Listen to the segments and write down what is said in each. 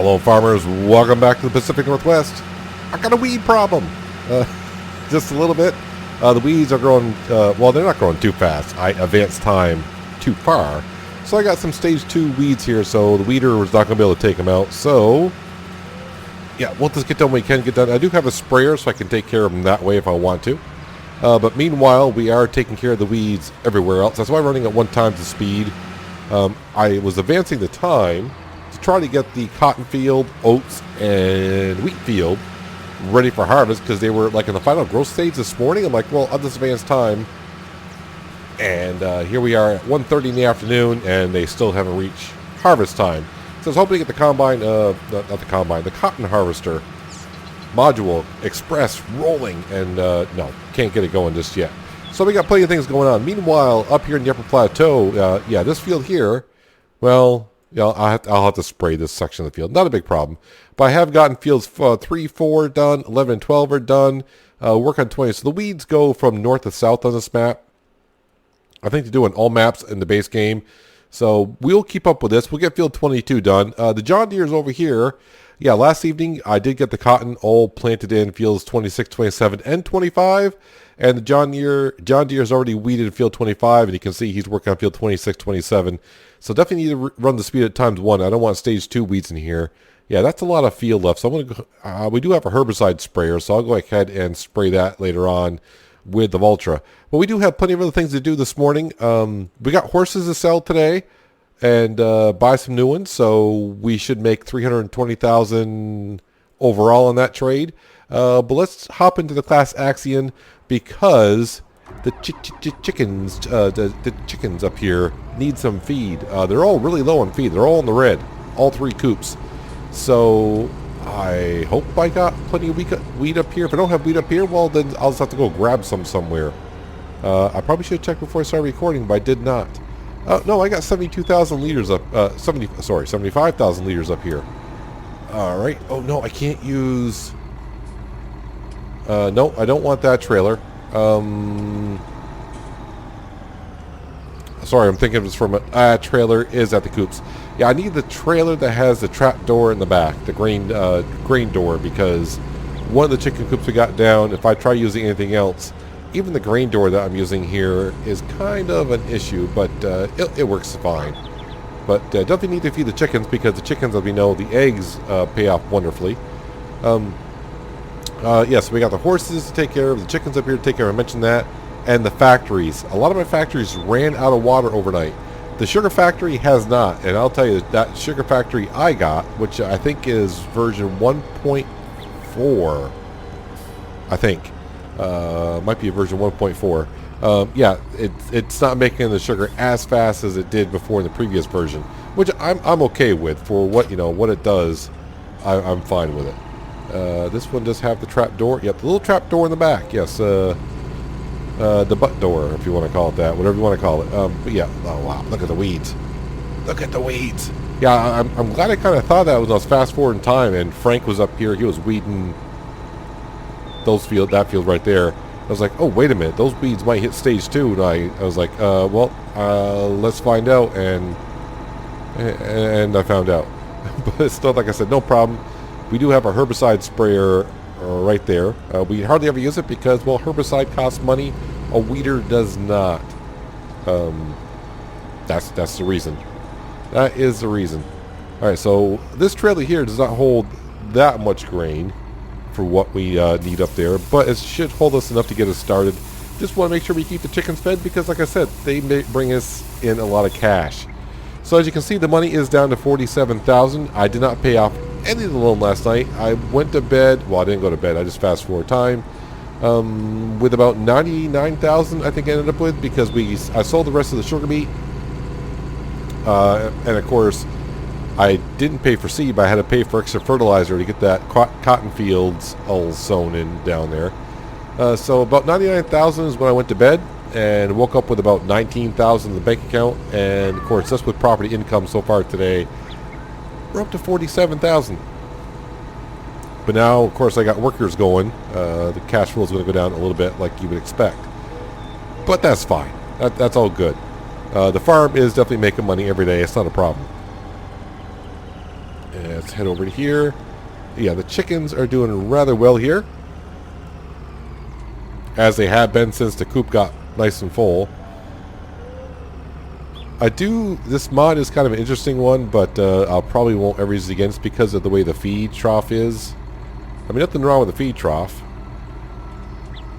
Hello farmers, welcome back to the Pacific Northwest. I got a weed problem. Just a little bit. The weeds are growing, well, they're not growing too fast. I advanced time too far. So I got some stage 2 weeds here, so the weeder was not going to be able to take them out. So, yeah, we'll just get done when we can get done. I do have a sprayer, so I can take care of them that way if I want to. But meanwhile, we are taking care of the weeds everywhere else. That's why I'm running at 1 times the speed. I was advancing the time to try to get the cotton field, oats, and wheat field ready for harvest because they were like in the final growth stage this morning. I'm like, well, I'll just advance time. And here we are at 1:30 in the afternoon, and they still haven't reached harvest time. So I was hoping to get the combine, not the combine, the cotton harvester module express rolling, and no, can't get it going just yet. So we got plenty of things going on. Meanwhile, up here in the upper plateau, yeah, this field here, well, you know, I'll have to spray this section of the field. Not a big problem. But I have gotten fields 3, 4 done, 11 and 12 are done. Work on 20. So the weeds go from north to south on this map. I think they're doing all maps in the base game. So we'll keep up with this. We'll get field 22 done. The John Deere's over here. Yeah, last evening I did get the cotton all planted in fields 26, 27, and 25. And the John Deere's already weeded field 25, and you can see he's working on field 26, 27. So definitely need to run the speed at times 1. I don't want stage 2 weeds in here. Yeah, that's a lot of field left. So I'm going to go, we do have a herbicide sprayer, so I'll go ahead and spray that later on with the Vultra. But we do have plenty of other things to do this morning. We got horses to sell today and buy some new ones, so we should make $320,000 overall on that trade. But let's hop into the class Axion because the chickens up here need some feed. They're all really low on feed. They're all in the red, all 3 coops. So I hope I got plenty of wheat up here. If I don't have wheat up here, well, then I'll just have to go grab some somewhere. I probably should have checked before I started recording, but I did not. No, I got 72,000 liters up. 75,000 liters up here. All right. Oh no, I can't use. No, I don't want that trailer. Sorry, I'm thinking it was from a trailer is at the coops. Yeah, I need the trailer that has the trap door in the back, the grain door, because one of the chicken coops we got down, if I try using anything else, even the grain door that I'm using here is kind of an issue, but it works fine. But definitely need to feed the chickens because the chickens, as we know, the eggs pay off wonderfully. Yes, we got the horses to take care of, the chickens up here to take care of, I mentioned that, and the factories. A lot of my factories ran out of water overnight. The sugar factory has not, and I'll tell you that sugar factory I got, which I think is version 1.4, I think. Might be a version 1.4. Yeah, it's not making the sugar as fast as it did before in the previous version, which I'm okay with for what what it does. I'm fine with it. This one does have the trap door. Yep, the little trap door in the back. Yes, the butt door, if you want to call it that, whatever you want to call it. But yeah, oh wow, look at the weeds. Look at the weeds. Yeah, I'm glad I kind of thought that when I was fast forward in time, and Frank was up here. He was weeding that field right there. I was like, oh wait a minute, those weeds might hit stage 2, and I was like, well, let's find out, and I found out. But still, like I said, no problem. We do have a herbicide sprayer right there. We hardly ever use it because, well, herbicide costs money. A weeder does not. That's the reason. That is the reason. All right, so this trailer here does not hold that much grain for what we need up there, but it should hold us enough to get us started. Just want to make sure we keep the chickens fed because, like I said, they bring us in a lot of cash. So as you can see, the money is down to $47,000. I did not pay off any of the loan last night. I went to bed. Well, I didn't go to bed. I just fast forward time with about $99,000. I think I ended up with because I sold the rest of the sugar beet, and of course I didn't pay for seed, but I had to pay for extra fertilizer to get that cotton fields all sown in down there. So about $99,000 is when I went to bed and woke up with about $19,000 in the bank account. And of course, that's with property income so far today. We're up to $47,000. But now, of course, I got workers going. The cash flow is going to go down a little bit, like you would expect. But that's fine. That's all good. The farm is definitely making money every day. It's not a problem. And let's head over to here. Yeah, the chickens are doing rather well here, as they have been since the coop got nice and full. This mod is kind of an interesting one, but I'll probably won't ever use it again because of the way the feed trough is. I mean, nothing wrong with the feed trough.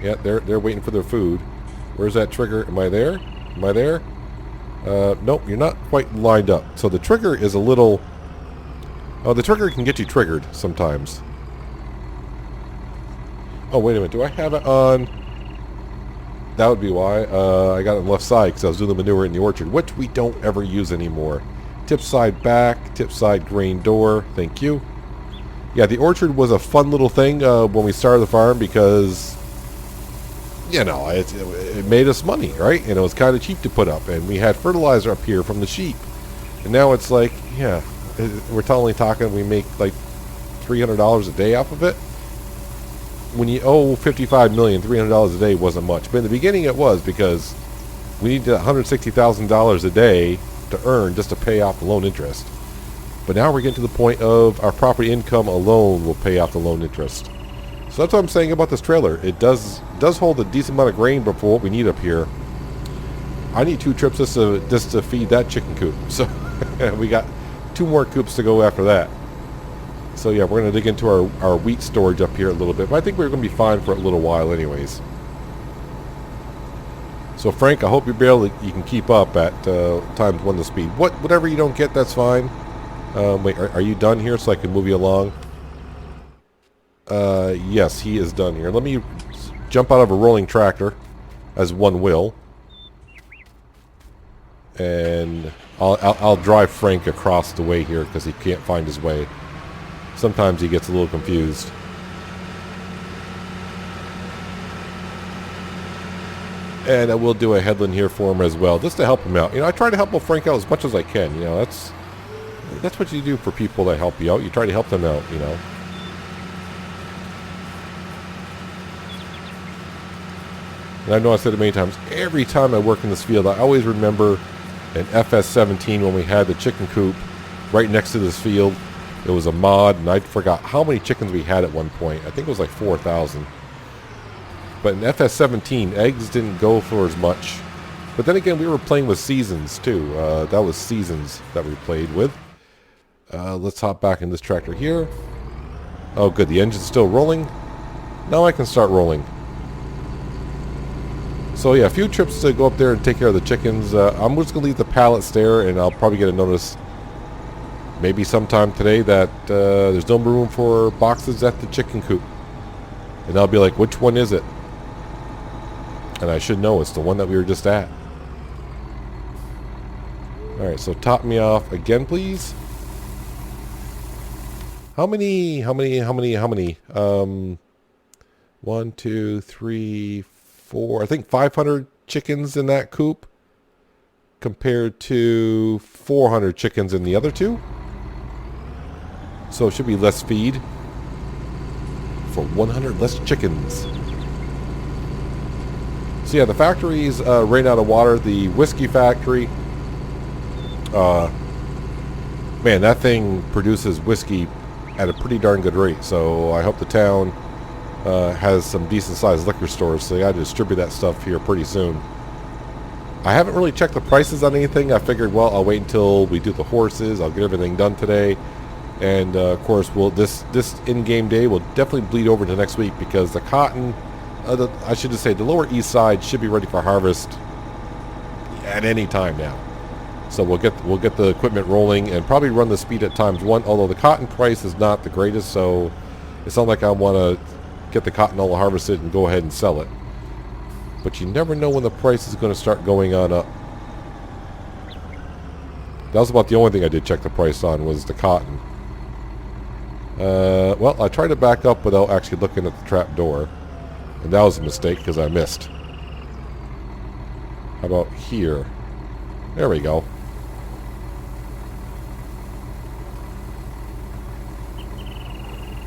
Yeah, they're waiting for their food. Where's that trigger? Am I there? Am I there? Nope, you're not quite lined up. So the trigger is a little... Oh, the trigger can get you triggered sometimes. Oh, wait a minute. Do I have it on? That would be why. I got it on the left side because I was doing the manure in the orchard, which we don't ever use anymore. Tip side back, tip side grain door. Thank you. Yeah, the orchard was a fun little thing when we started the farm because, you know, it made us money, right? And it was kind of cheap to put up. And we had fertilizer up here from the sheep. And now it's like, yeah, we're only talking we make like $300 a day off of it. When you owe $55 million, $300 a day wasn't much. But in the beginning it was, because we needed $160,000 a day to earn just to pay off the loan interest. But now we're getting to the point of our property income alone will pay off the loan interest. So that's what I'm saying about this trailer. It does hold a decent amount of grain for what we need up here. I need 2 trips just to feed that chicken coop. So we got 2 more coops to go after that. So yeah, we're going to dig into our wheat storage up here a little bit. But I think we're going to be fine for a little while anyways. So Frank, I hope you can keep up at times 1 the speed. Whatever you don't get, that's fine. Wait, are you done here so I can move you along? Yes, he is done here. Let me jump out of a rolling tractor, as one will. And I'll drive Frank across the way here because he can't find his way. Sometimes he gets a little confused. And I will do a headland here for him as well, just to help him out. You know, I try to help Frank out as much as I can. You know, that's what you do for people that help you out. You try to help them out, you know. And I know I said it many times. Every time I work in this field, I always remember in FS17 when we had the chicken coop right next to this field. It was a mod, and I forgot how many chickens we had at one point. I think it was like 4,000. But in FS17, eggs didn't go for as much. But then again, we were playing with seasons too. That was seasons that we played with. Let's hop back in this tractor here. Oh good, the engine's still rolling. Now I can start rolling. So yeah, a few trips to go up there and take care of the chickens. I'm just going to leave the pallets there, and I'll probably get a notice maybe sometime today that there's no room for boxes at the chicken coop. And I'll be like, which one is it? And I should know it's the one that we were just at. Alright, so top me off again, please. How many? 1, 2, 3, 4. I think 500 chickens in that coop compared to 400 chickens in the other 2. So it should be less feed for 100 less chickens. So yeah, the factories ran out of water. The whiskey factory, man, that thing produces whiskey at a pretty darn good rate. So I hope the town has some decent sized liquor stores, so they got to distribute that stuff here pretty soon. I haven't really checked the prices on anything. I figured, well, I'll wait until we do the horses. I'll get everything done today. And of course, this in-game day will definitely bleed over to next week because the cotton, I should just say, the lower east side should be ready for harvest at any time now. So we'll get the equipment rolling and probably run the speed at ×1. Although the cotton price is not the greatest, so it's not like I want to get the cotton all harvested and go ahead and sell it. But you never know when the price is going to start going on up. That was about the only thing I did check the price on was the cotton. Well, I tried to back up without actually looking at the trap door. And that was a mistake because I missed. How about here? There we go.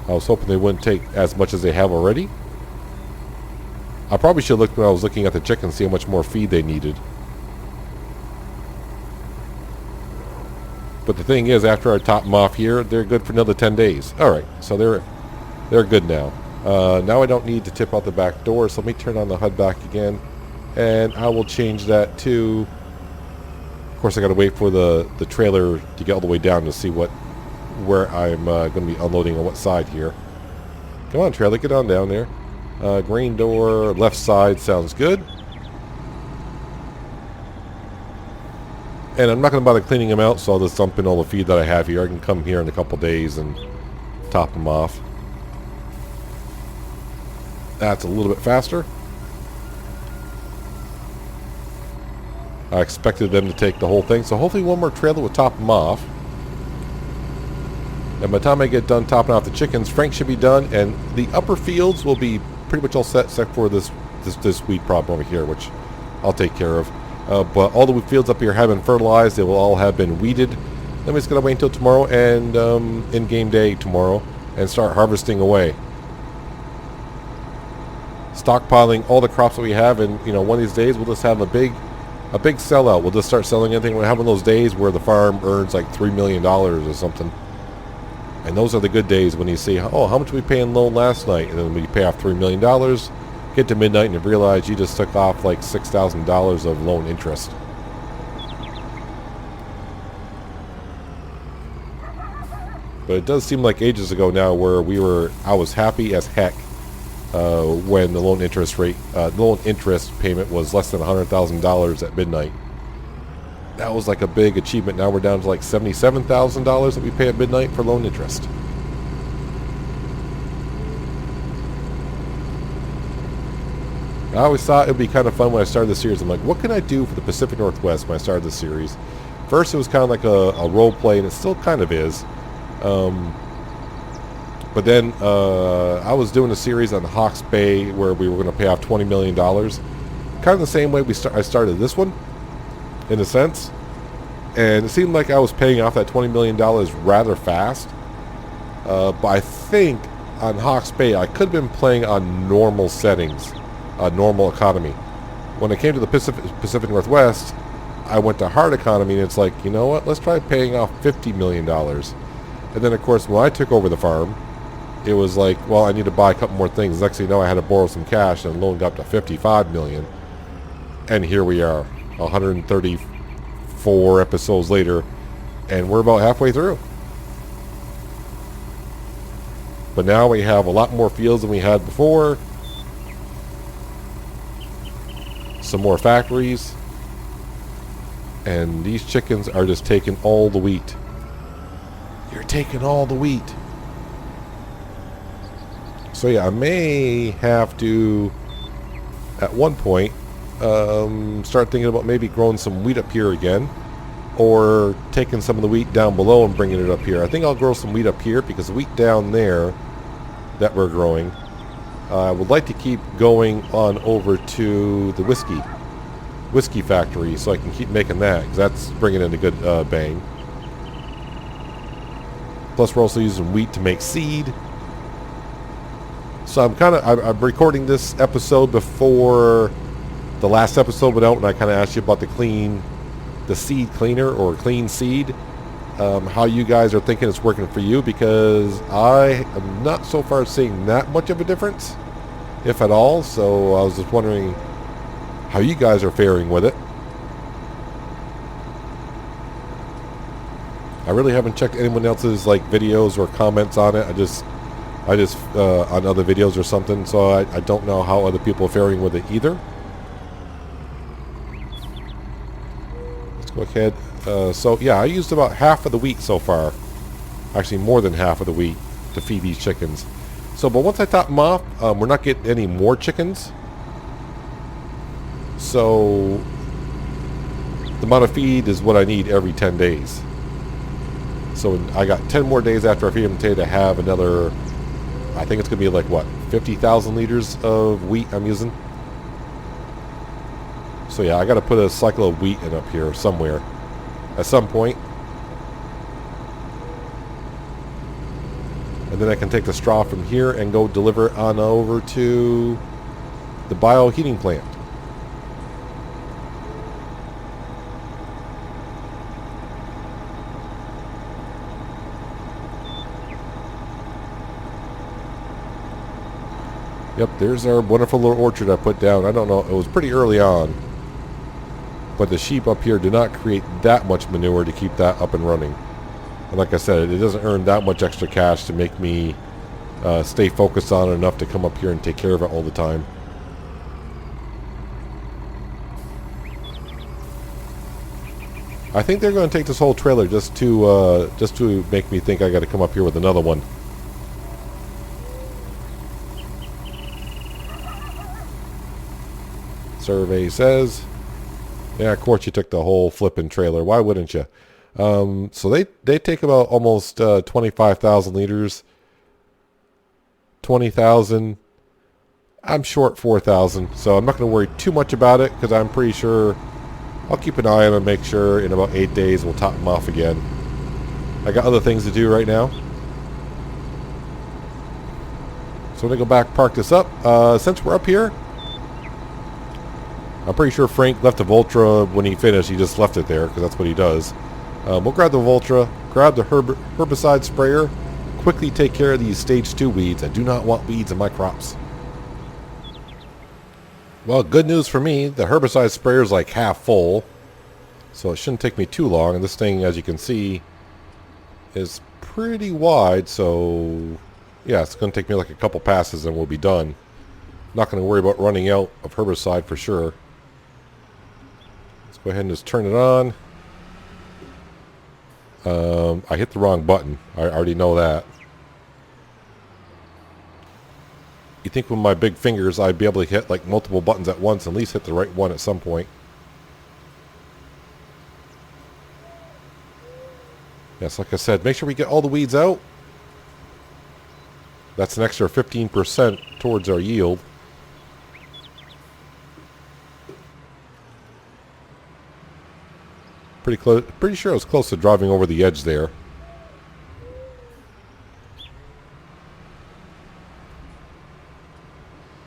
I was hoping they wouldn't take as much as they have already. I probably should have looked when I was looking at the chickens, see how much more feed they needed. But the thing is, after I top them off here, they're good for another 10 days. All right, so they're good now. Now I don't need to tip out the back door, so let me turn on the HUD back again, and I will change that to. Of course, I got to wait for the trailer to get all the way down to see where I'm going to be unloading on what side here. Come on, trailer, get on down there. Green door, left side sounds good. And I'm not going to bother cleaning them out, so I'll just dump in all the feed that I have here. I can come here in a couple days and top them off. That's a little bit faster. I expected them to take the whole thing, so hopefully one more trailer will top them off. And by the time I get done topping off the chickens, Frank should be done, and the upper fields will be pretty much all set except for this weed problem over here, which I'll take care of. But all the wheat fields up here have been fertilized. They will all have been weeded. Then we just gotta wait until tomorrow and in-game day tomorrow and start harvesting away. Stockpiling all the crops that we have, and one of these days we'll just have a big sellout. We'll just start selling anything. We're having those days where the farm earns like $3 million or something. And those are the good days when you see, oh, how much we pay in loan last night? And then we pay off $3 million, get to midnight and you realize you just took off like $6,000 of loan interest. But it does seem like ages ago now where I was happy as heck when the loan interest payment was less than $100,000 at midnight. That was like a big achievement. Now we're down to like $77,000 that we pay at midnight for loan interest. I always thought it would be kind of fun when I started the series. I'm like, what can I do for the Pacific Northwest when I started the series? First, it was kind of like a role play, and it still kind of is. But then I was doing a series on Hawke's Bay where we were going to pay off $20 million. Kind of the same way I started this one, in a sense. And it seemed like I was paying off that $20 million rather fast. But I think on Hawke's Bay, I could have been playing on normal settings, a normal economy. When I came to the Pacific Northwest, I went to hard economy, and it's like, you know what, let's try paying off $50 million. And then, of course, when I took over the farm, it was like, well, I need to buy a couple more things. Next thing you know, I had to borrow some cash, and the loan got up to $55 million. And here we are, 134 episodes later, and we're about halfway through. But now we have a lot more fields than we had before. Some more factories. And these chickens are just taking all the wheat. You're taking all the wheat. So yeah, I may have to, at one point, start thinking about maybe growing some wheat up here again, or taking some of the wheat down below and bringing it up here. I think I'll grow some wheat up here because the wheat down there that we're growing, I would like to keep going on over to the whiskey factory so I can keep making that, because that's bringing in a good bang. Plus we're also using wheat to make seed. So I'm recording this episode before the last episode went out, and I kind of asked you about the seed cleaner or clean seed, how you guys are thinking it's working for you, because I am not so far seeing that much of a difference, if at all. So I was just wondering how you guys are faring with it. I really haven't checked anyone else's videos or comments on it. I just on other videos or something, so I don't know how other people are faring with it either. Let's go ahead. So yeah, I used about half of the wheat so far. Actually, more than half of the wheat to feed these chickens. So, but once I top them off, we're not getting any more chickens. So the amount of feed is what I need every 10 days. So I got 10 more days after I feed them today to have another, I think it's going to be 50,000 liters of wheat I'm using. So yeah, I got to put a cycle of wheat in up here somewhere at some point. And then I can take the straw from here and go deliver it on over to the bioheating plant. Yep, there's our wonderful little orchard I put down. I don't know, it was pretty early on. But the sheep up here do not create that much manure to keep that up and running. And like I said, it doesn't earn that much extra cash to make me stay focused on it enough to come up here and take care of it all the time. I think they're going to take this whole trailer just to make me think I got to come up here with another one. Survey says, yeah, of course you took the whole flipping trailer. Why wouldn't you? So they take about almost 25,000 liters. 20,000. I'm short 4,000, so I'm not going to worry too much about it because I'm pretty sure I'll keep an eye on them and make sure in about 8 days we'll top them off again. I got other things to do right now. So I'm going to go back, park this up. Since we're up here, I'm pretty sure Frank left the Voltra when he finished. He just left it there because that's what he does. We'll grab the Voltra, grab the herbicide sprayer, quickly take care of these stage 2 weeds. I do not want weeds in my crops. Well, good news for me, the herbicide sprayer is like half full, so it shouldn't take me too long. And this thing, as you can see, is pretty wide, so yeah, it's going to take me like a couple passes and we'll be done. Not going to worry about running out of herbicide for sure. Let's go ahead and just turn it on. I hit the wrong button. I already know that. You think with my big fingers I'd be able to hit like multiple buttons at once and at least hit the right one at some point. Yes, like I said, make sure we get all the weeds out. That's an extra 15% towards our yield. Pretty close. Pretty sure I was close to driving over the edge there.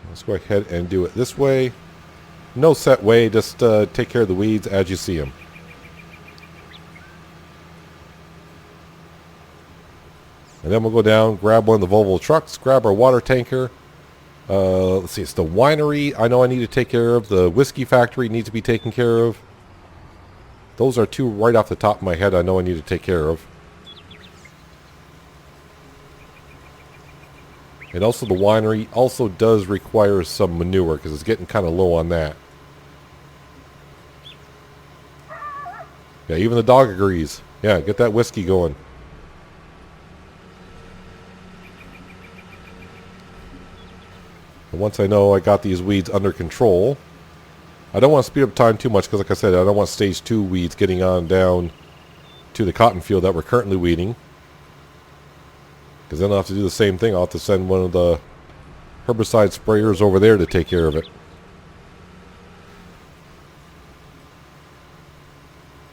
Let's go ahead and do it this way. No set way, just take care of the weeds as you see them. And then we'll go down, grab one of the Volvo trucks, grab our water tanker. Let's see, it's the winery I know I need to take care of. The whiskey factory needs to be taken care of. Those are two right off the top of my head I know I need to take care of. And also the winery also does require some manure because it's getting kind of low on that. Yeah, even the dog agrees. Yeah, get that whiskey going. And once I know I got these weeds under control, I don't want to speed up time too much because like I said, I don't want stage 2 weeds getting on down to the cotton field that we're currently weeding. Because then I'll have to do the same thing. I'll have to send one of the herbicide sprayers over there to take care of it.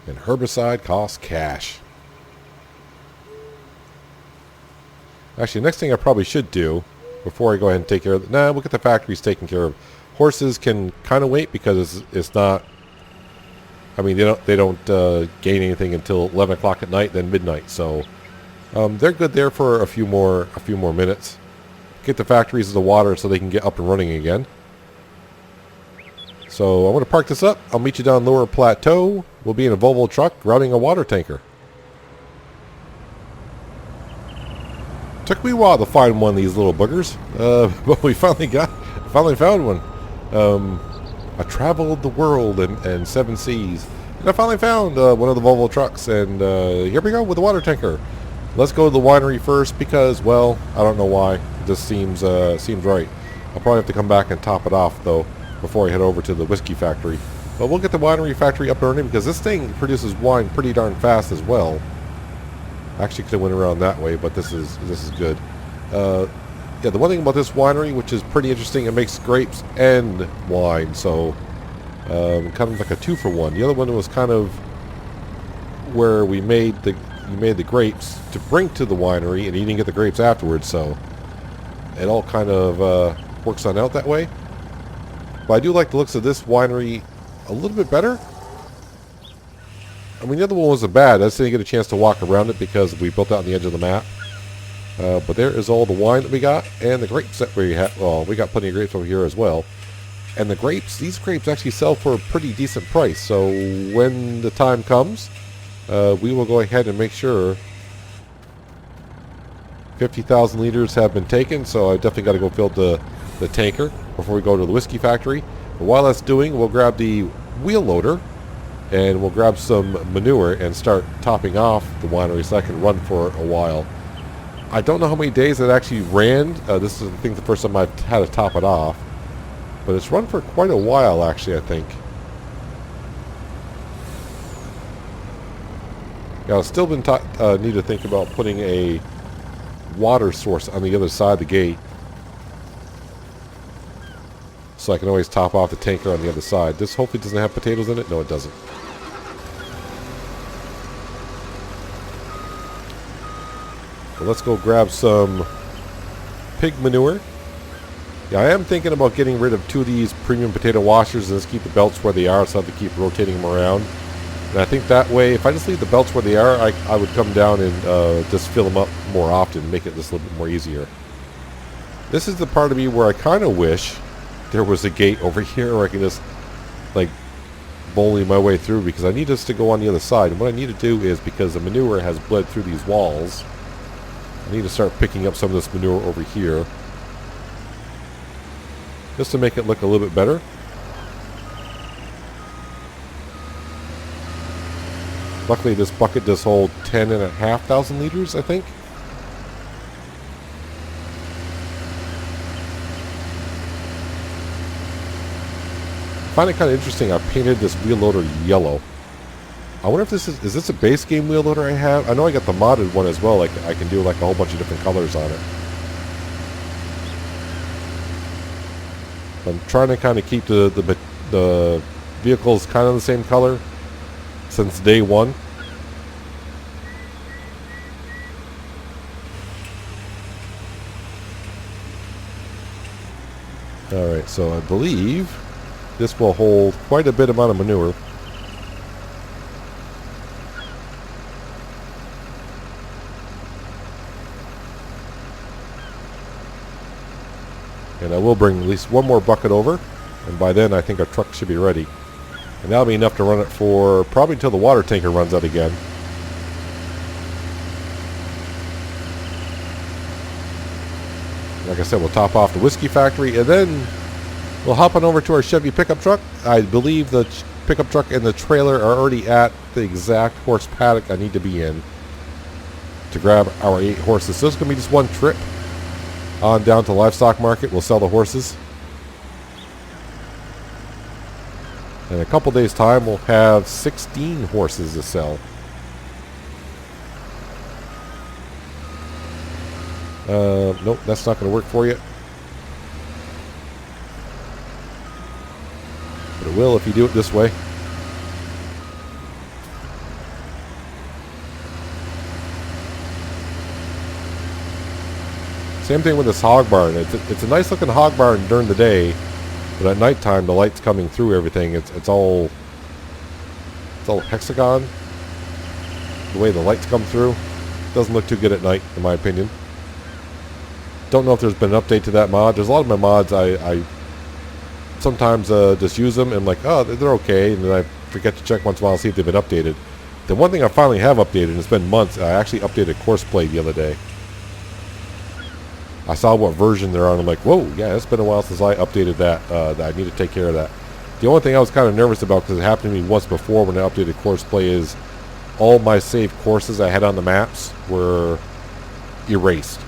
And herbicide costs cash. Actually, the next thing I probably should do before I go ahead and take care of it. Nah, we'll get the factories taken care of. Horses can kind of wait because it's not. I mean, they don't gain anything until 11 o'clock at night, then midnight. So they're good there for a few more minutes. Get the factories of the water so they can get up and running again. So I'm going to park this up. I'll meet you down Lower Plateau. We'll be in a Volvo truck grabbing a water tanker. Took me a while to find one of these little boogers, but we finally found one. I traveled the world and 7 seas, and I finally found one of the Volvo trucks, and here we go with the water tanker. Let's go to the winery first because, well, I don't know why. It just seems right. I'll probably have to come back and top it off, though, before I head over to the whiskey factory. But we'll get the winery factory up and running because this thing produces wine pretty darn fast as well. Actually could have went around that way, but this is good. Yeah, the one thing about this winery, which is pretty interesting, it makes grapes and wine, so kind of like a 2-for-1. The other one was kind of where you made the grapes to bring to the winery, and you didn't get the grapes afterwards, so it all kind of works on out that way. But I do like the looks of this winery a little bit better. I mean, the other one wasn't bad. I just didn't get a chance to walk around it because we built out on the edge of the map. But there is all the wine that we got and the grapes that we have. Well, we got plenty of grapes over here as well. And the grapes, these grapes actually sell for a pretty decent price. So when the time comes, we will go ahead and make sure 50,000 liters have been taken. So I definitely got to go fill the tanker before we go to the whiskey factory. But while that's doing, we'll grab the wheel loader and we'll grab some manure and start topping off the winery so I can run for a while. I don't know how many days it actually ran. This is, I think, the first time I've had to top it off. But it's run for quite a while, actually, I think. Yeah, I've still been need to think about putting a water source on the other side of the gate. So I can always top off the tanker on the other side. This hopefully doesn't have potatoes in it. No, it doesn't. So let's go grab some pig manure. Yeah, I am thinking about getting rid of 2 of these premium potato washers and just keep the belts where they are so I have to keep rotating them around. And I think that way, if I just leave the belts where they are, I would come down and just fill them up more often, make it just a little bit more easier. This is the part of me where I kind of wish there was a gate over here where I can just, like, bully my way through, because I need this to go on the other side. And what I need to do is, because the manure has bled through these walls, I need to start picking up some of this manure over here, just to make it look a little bit better. Luckily this bucket does hold 10,500 liters, I think. I find it kind of interesting. I painted this wheel loader yellow. I wonder if this is this a base game wheel loader I have? I know I got the modded one as well. Like I can do like a whole bunch of different colors on it. I'm trying to kind of keep the vehicles kind of the same color since day one. Alright, so I believe this will hold quite a bit amount of manure. And I will bring at least one more bucket over, and by then I think our truck should be ready. And that'll be enough to run it for probably until the water tanker runs out again. Like I said, we'll top off the whiskey factory, and then we'll hop on over to our Chevy pickup truck. I believe the pickup truck and the trailer are already at the exact horse paddock I need to be in to grab our 8 horses. So it's going to be just one trip on down to livestock market. We'll sell the horses. In a couple days time we'll have 16 horses to sell. Nope, that's not going to work for you. But it will if you do it this way. Same thing with this hog barn. It's a nice looking hog barn during the day, but at nighttime the light's coming through everything. It's all hexagon. The way the lights come through doesn't look too good at night, in my opinion. Don't know if there's been an update to that mod. There's a lot of my mods I sometimes just use them and I'm like, oh, they're okay, and then I forget to check once in a while and see if they've been updated. The one thing I finally have updated, and it's been months, I actually updated Courseplay the other day. I saw what version they're on. I'm like, whoa, yeah, it's been a while since I updated that. That I need to take care of that. The only thing I was kind of nervous about, because it happened to me once before when I updated Courseplay, is all my saved courses I had on the maps were erased.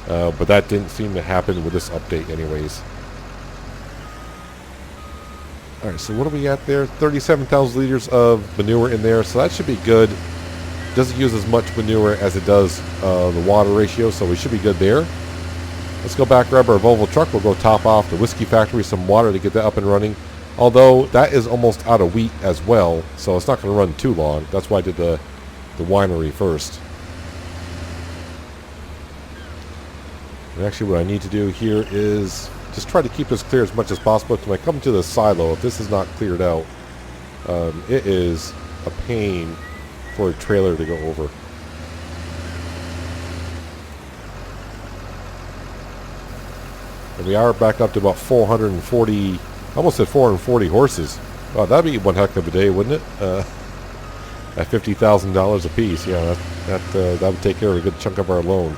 But that didn't seem to happen with this update anyways. Alright, so what are we at there? 37,000 liters of manure in there, so that should be good. Doesn't use as much manure as it does the water ratio, so we should be good there. Let's go back, grab our Volvo truck. We'll go top off the whiskey factory some water to get that up and running. Although that is almost out of wheat as well, so it's not going to run too long. That's why I did the winery first. And actually what I need to do here is just try to keep this clear as much as possible. When I come to the silo, if this is not cleared out, it is a pain for a trailer to go over. And we are back up to about 440, almost at 440 horses. Wow, that'd be one heck of a day, wouldn't it? At $50,000 a piece, yeah, that would take care of a good chunk of our loan.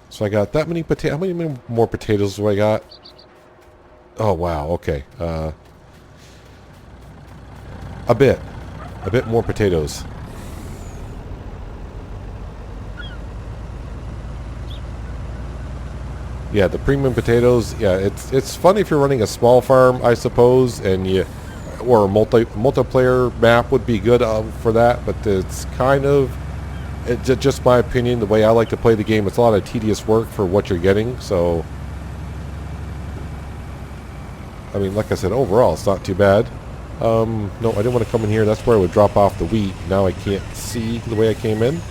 So I got that many potatoes. How many more potatoes do I got? Oh, wow, okay. A bit more potatoes. Yeah, the premium potatoes. Yeah, it's funny if you're running a small farm, I suppose, and or a multiplayer map would be good for that. But it's kind of, just my opinion, the way I like to play the game. It's a lot of tedious work for what you're getting. So, I mean, like I said, overall, it's not too bad. No, I didn't want to come in here. That's where I would drop off the wheat. Now I can't see the way I came in.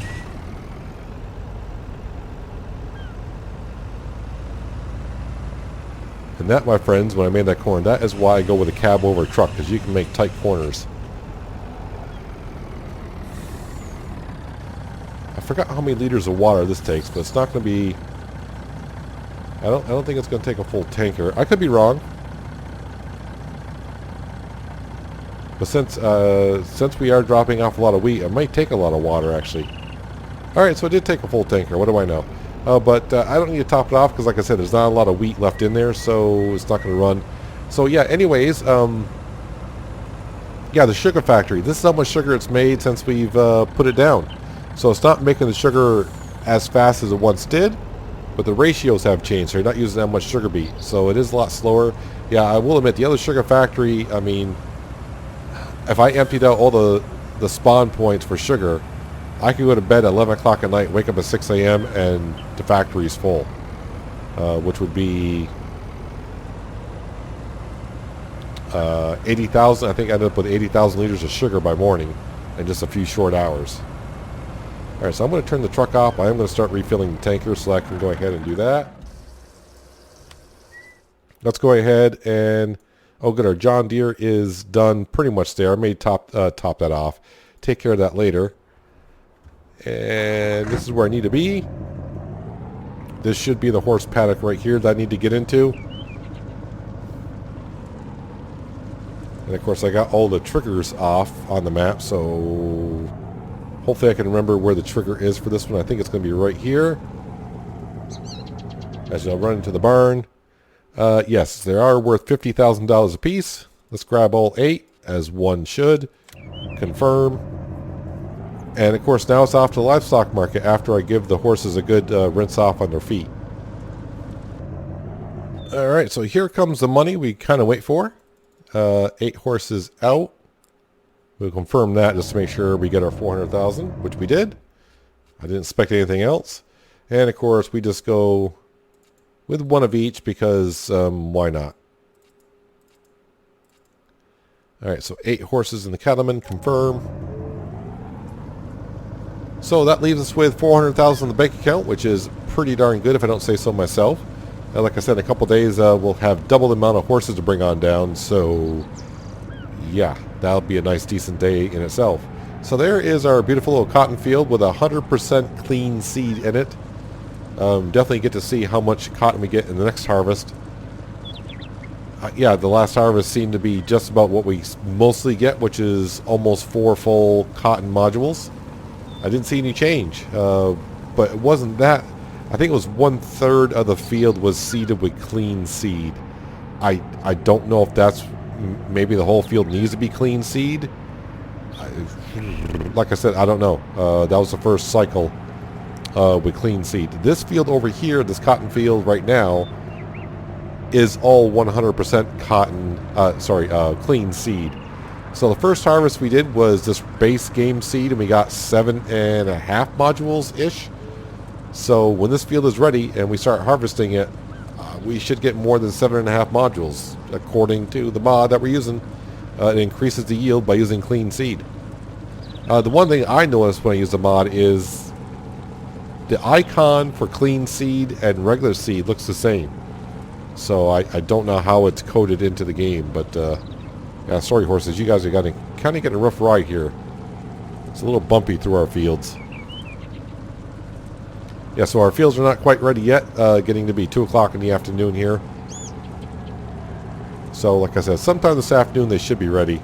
And that, my friends, when I made that corner, that is why I go with a cab over a truck, because you can make tight corners. I forgot how many liters of water this takes, but it's not going to be... I don't think it's going to take a full tanker. I could be wrong. But since we are dropping off a lot of wheat, it might take a lot of water, actually. Alright, so it did take a full tanker. What do I know? But I don't need to top it off because, like I said, there's not a lot of wheat left in there, so it's not going to run. So, yeah, anyways, yeah, the sugar factory. This is how much sugar it's made since we've put it down. So it's not making the sugar as fast as it once did, but the ratios have changed, so you're not using that much sugar beet. So it is a lot slower. Yeah, I will admit, the other sugar factory, I mean, if I emptied out all the spawn points for sugar, I could go to bed at 11 o'clock at night, wake up at 6 a.m., and the factory's full. Which would be 80,000. I think I ended up with 80,000 liters of sugar by morning in just a few short hours. Alright, so I'm going to turn the truck off. I am going to start refilling the tanker, so I can go ahead and do that. Let's go ahead and... Oh, good. Our John Deere is done pretty much there. I may top that off. Take care of that later. And this is where I need to be. This should be the horse paddock right here that I need to get into. And of course I got all the triggers off on the map, so hopefully I can remember where the trigger is for this one. I think it's going to be right here. As you'll run into the barn. Yes, they are worth $50,000 a piece. Let's grab all 8, as one should. Confirm. And of course now it's off to the livestock market after I give the horses a good rinse off on their feet. Alright, so here comes the money we kind of wait for. 8 horses out. We'll confirm that just to make sure we get our 400,000, which we did. I didn't expect anything else. And of course we just go with one of each because why not? Alright, so 8 horses in the cattleman, confirm. So that leaves us with 400,000 in the bank account, which is pretty darn good if I don't say so myself. Like I said, in a couple days we'll have double the amount of horses to bring on down. So yeah, that'll be a nice decent day in itself. So there is our beautiful little cotton field with 100% clean seed in it. Definitely get to see how much cotton we get in the next harvest. Yeah, the last harvest seemed to be just about what we mostly get, which is almost 4 full cotton modules. I didn't see any change, but it wasn't that. I think it was 1/3 of the field was seeded with clean seed. I don't know if that's, maybe the whole field needs to be clean seed. Like I said, I don't know. That was the first cycle with clean seed. This field over here, this cotton field right now, is all 100% cotton, clean seed. So the first harvest we did was this base game seed, and we got 7.5 modules-ish. So when this field is ready and we start harvesting it, we should get more than 7.5 modules, according to the mod that we're using. It increases the yield by using clean seed. The one thing I noticed when I use the mod is the icon for clean seed and regular seed looks the same. So I don't know how it's coded into the game, but yeah, sorry horses, you guys are kind of getting a rough ride here. It's a little bumpy through our fields. Yeah, so our fields are not quite ready yet. Getting to be 2 o'clock in the afternoon here. So, like I said, sometime this afternoon they should be ready.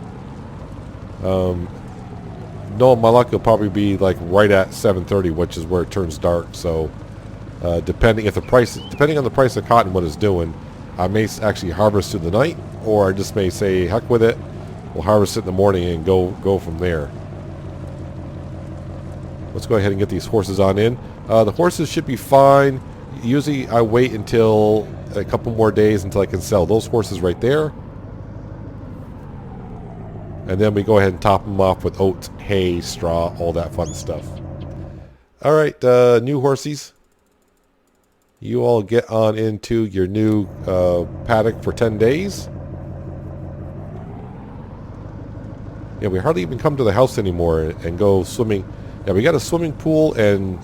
Knowing my luck, it'll probably be like right at 7:30, which is where it turns dark. So, depending on the price of cotton, what it's doing, I may actually harvest through the night, or I just may say, heck with it, we'll harvest it in the morning and go from there. Let's go ahead and get these horses on in. The horses should be fine. Usually I wait until a couple more days until I can sell those horses right there. And then we go ahead and top them off with oats, hay, straw, all that fun stuff. All right, new horsies. You all get on into your new paddock for 10 days. Yeah, we hardly even come to the house anymore and go swimming. Yeah, we got a swimming pool and,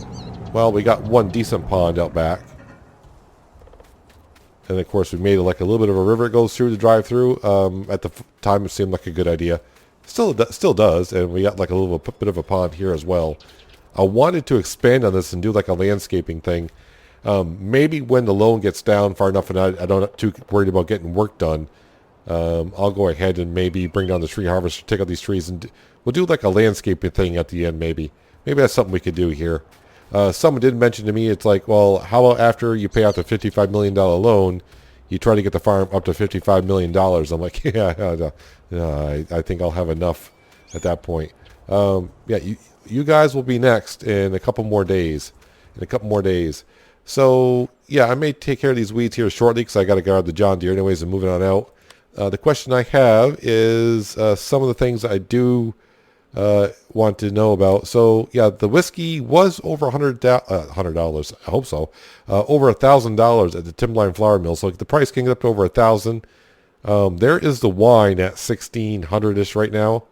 well, we got one decent pond out back. And of course we made like a little bit of a river it goes through to drive through. At the time it seemed like a good idea. Still does, and we got like a little bit of a pond here as well. I wanted to expand on this and do like a landscaping thing. Maybe when the loan gets down far enough and I don't too worried about getting work done, I'll go ahead and maybe bring down the tree harvester, take out these trees, and we'll do like a landscaping thing at the end maybe. Maybe that's something we could do here. Someone did mention to me, it's like, well, how about after you pay out the $55 million loan, you try to get the farm up to $55 million? I'm like, I think I'll have enough at that point. Yeah, you guys will be next in a couple more days. So, yeah, I may take care of these weeds here shortly because I got to guard the John Deere anyways and moving on out. The question I have is some of the things I do want to know about. So, yeah, the whiskey was over $100. I hope so. Over $1,000 at the Timberline Flour Mill. So the price can get up to over $1,000. There is the wine at $1,600-ish right now.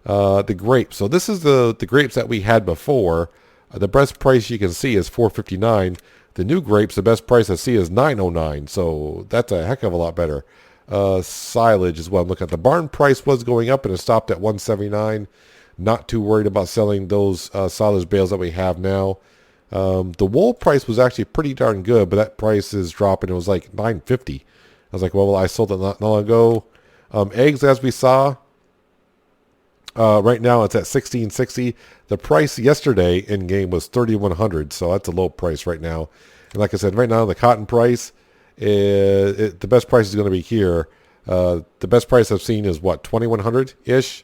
The grapes. So this is the grapes that we had before. The best price you can see is $4.59. The new grapes, the best price I see is $9.09. So that's a heck of a lot better. Silage is what I'm looking at. The barn price was going up and it stopped at $179. Not too worried about selling those silage bales that we have now. The wool price was actually pretty darn good, but that price is dropping. It was like $9.50. I was like, well, I sold it not long ago. Eggs, as we saw, right now it's at $16.60. The price yesterday in game was $3,100, so that's a low price right now. And like I said, right now the cotton price, the best price is going to be here. The best price I've seen is what, $2,100-ish?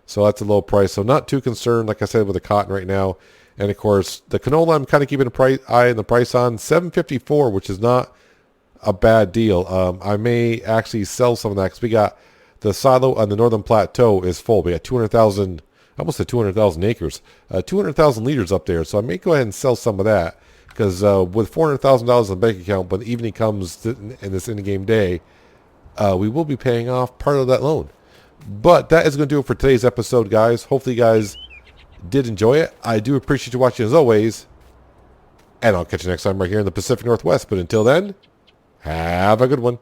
So that's a low price. So not too concerned, like I said, with the cotton right now. And of course, the canola I'm kind of keeping an eye on the price on $7.54, which is not a bad deal. I may actually sell some of that because we got the silo on the Northern Plateau is full. We got 200,000, almost 200,000 acres, 200,000 liters up there. So I may go ahead and sell some of that because with $400,000 in the bank account, when the evening comes in this in-game day, we will be paying off part of that loan. But that is going to do it for today's episode, guys. Hopefully you guys did enjoy it. I do appreciate you watching as always. And I'll catch you next time right here in the Pacific Northwest. But until then, have a good one.